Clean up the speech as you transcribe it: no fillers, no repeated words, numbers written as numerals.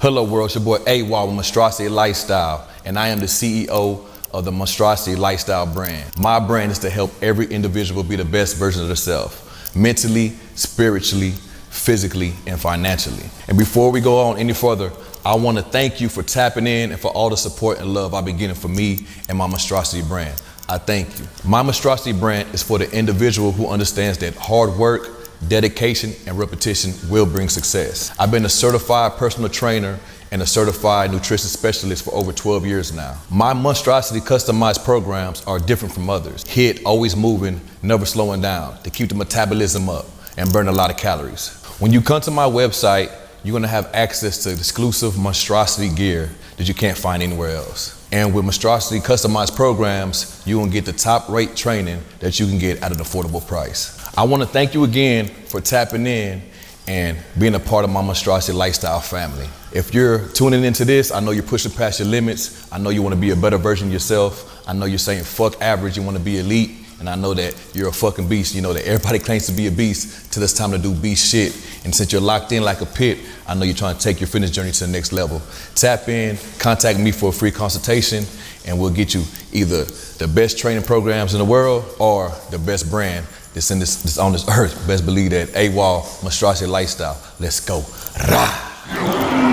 Hello world, it's your boy AWOL with Monstrosity Lifestyle, and I am the CEO of the Monstrosity Lifestyle brand. My brand is to help every individual be the best version of themselves, mentally, spiritually, physically, and financially. And before we go on any further, I want to thank you for tapping in and for all the support and love I've been getting from me and my Monstrosity brand. I thank you. My Monstrosity brand is for the individual who understands that hard work, dedication, and repetition will bring success. I've been a certified personal trainer and a certified nutrition specialist for over 12 years now. My Monstrosity customized programs are different from others. HIIT, always moving, never slowing down, to keep the metabolism up and burn a lot of calories. When you come to my website, you're gonna have access to exclusive Monstrosity gear that you can't find anywhere else. And with Monstrosity customized programs, you're gonna get the top rate training that you can get at an affordable price. I wanna thank you again for tapping in and being a part of my Monstrosity Lifestyle family. If you're tuning into this, I know you're pushing past your limits. I know you wanna be a better version of yourself. I know you're saying fuck average, you wanna be elite. And I know that you're a fucking beast. You know that everybody claims to be a beast till it's time to do beast shit. And since you're locked in like a pit, I know you're trying to take your fitness journey to the next level. Tap in, contact me for a free consultation, and we'll get you either the best training programs in the world or the best brand that's in this on this earth. Best believe that. AWOL, Monstrosity Lifestyle. Let's go. Rah.